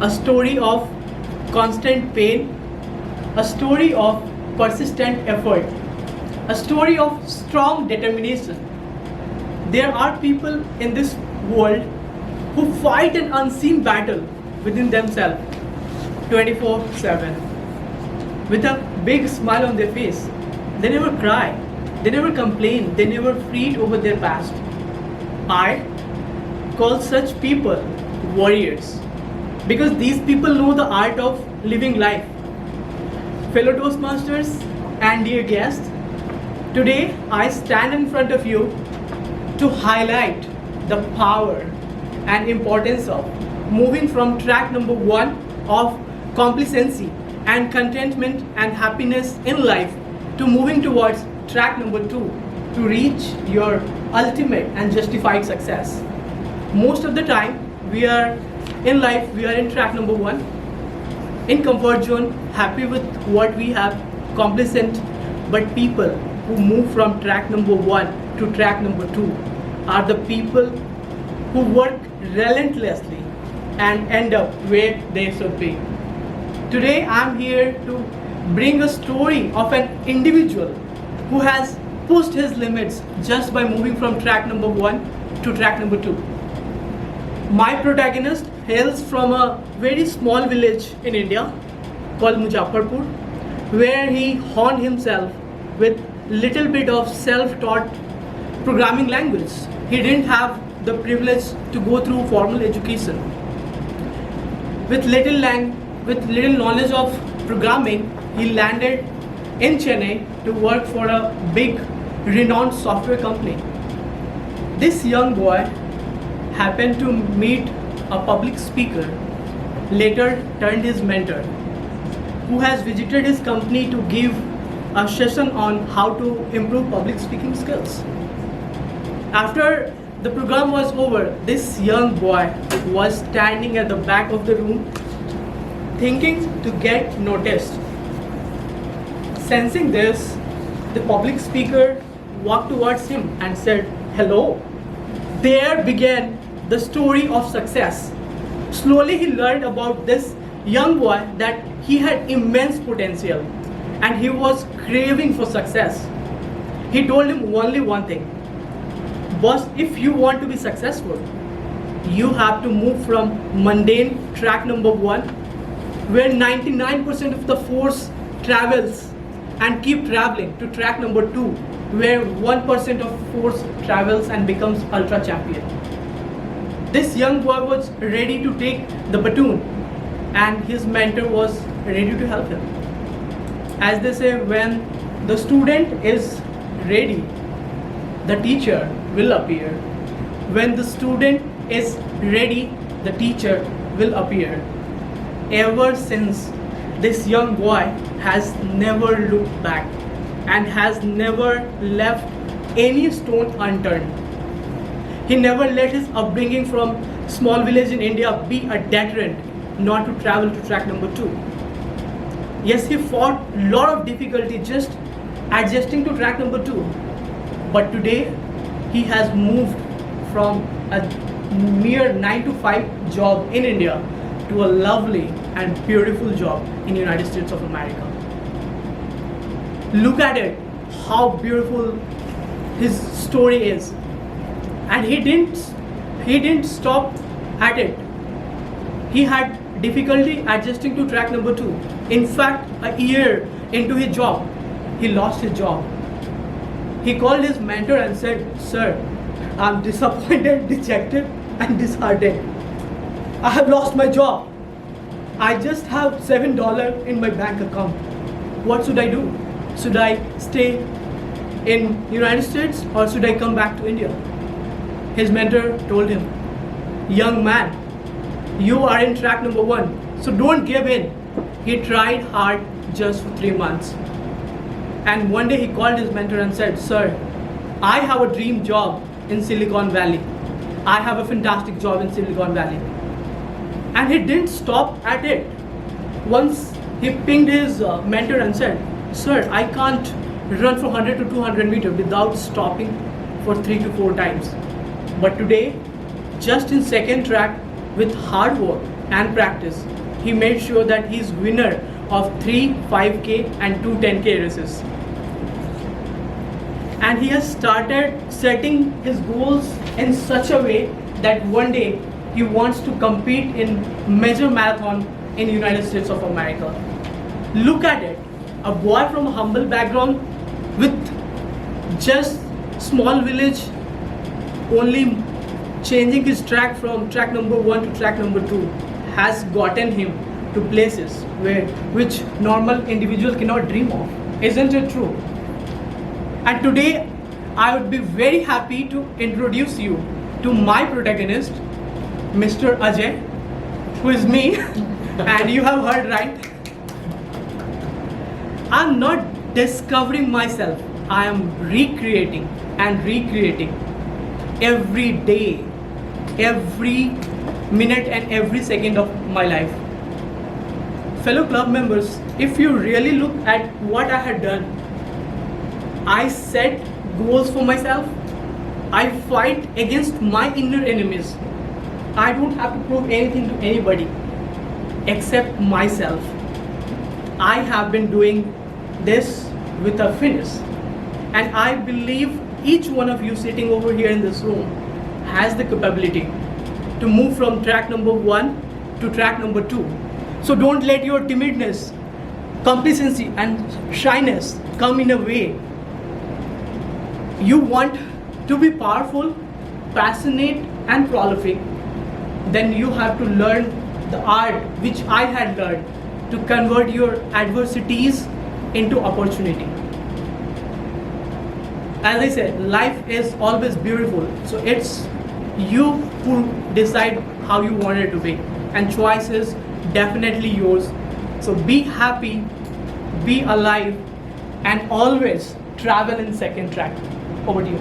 a story of constant pain, a story of persistent effort, a story of strong determination. There are people in this world who fight an unseen battle within themselves 24/7 with a big smile on their face. They never cry, they never complain, they never fret over their past. I call such people warriors because these people know the art of living life. Fellow Toastmasters and dear guests, today I stand in front of you to highlight the power and importance of moving from track number 1 of complacency and contentment and happiness in life to moving towards track number 2 to reach your ultimate and justified success. Most of the time we are in life, we are in track number 1, in comfort zone, happy with what we have, complacent. But people who move from track number 1 to track number 2 are the people who work relentlessly and end up where they should be. Today I'm here to bring a story of an individual who has pushed his limits just by moving from track number 1 to track number 2. My protagonist hails from a very small village in India called Muzaffarpur, where he honed himself with little bit of self-taught programming language. He didn't have the privilege to go through formal education. With little knowledge of programming, he landed in Chennai to work for a big renowned software company. This young boy happened to meet a public speaker, later turned his mentor, who has visited his company to give a session on how to improve public speaking skills. After the program was over, this young boy was standing at the back of the room thinking to get noticed. Sensing this, the public speaker walked towards him and said, "Hello." There began the story of success. Slowly he learned about this young boy that he had immense potential and he was craving for success. He told him only one thing: boss, if you want to be successful, you have to move from mundane track number 1, where 99% of the force travels and keep traveling, to track number 2, where 1% of force travels and becomes ultra champion. This young boy was ready to take the baton and his mentor was ready to help him. As they say, when the student is ready, the teacher will appear. When the student is ready, the teacher will appear. Ever since, this young boy has never looked back and has never left any stone unturned. He never let his upbringing from small village in India be a deterrent not to travel to track number 2. Yes, he fought a lot of difficulty just adjusting to track number 2. But today, he has moved from a mere 9 to 5 job in India to a lovely and beautiful job in the United States of America. Look at it, how beautiful his story is. And he didn't stop at it. He had difficulty adjusting to track number 2. In fact, a year into his job, he lost his job. He called his mentor and said, "Sir, I'm disappointed, dejected and disheartened. I have lost my job. I just have $7 in my bank account. What should I do? Should I stay in United States or should I come back to India?" His mentor told him, "Young man, you are in track number 1, so don't give in." He tried hard just for 3 months. And one day he called his mentor and said, "Sir, I have a dream job in Silicon Valley. I have a fantastic job in Silicon Valley." And he didn't stop at it. Once he pinged his mentor and said, "Sir, I can't run for 100 to 200 meters without stopping for 3 to 4 times. But today, just in second track, with hard work and practice, he made sure that he's winner of 3 5K and 2 10K races. And he has started setting his goals in such a way that one day he wants to compete in major marathon in United States of America. Look at it, a boy from a humble background with just small village, only changing his track from track number 1 to track number 2 has gotten him to places which normal individual cannot dream of. Isn't it true? And today I would be very happy to introduce you to my protagonist, Mr. Ajay, who is me, and you have heard right. I'm not discovering myself, I am recreating every day, every minute and every second of my life. Fellow club members, if you really look at what I had done, I set goals for myself. I fight against my inner enemies. I don't have to prove anything to anybody except myself. I have been doing this with a finish. And I believe each one of you sitting over here in this room has the capability to move from track number 1 to track number 2. So don't let your timidness, complacency and shyness come in a way. You want to be powerful, passionate and prolific, then you have to learn the art which I had learned to convert your adversities into opportunity. As I said, life is always beautiful. So it's you who decide how you want it to be. And choice is definitely yours. So be happy, be alive, and always travel in second track. Over to you.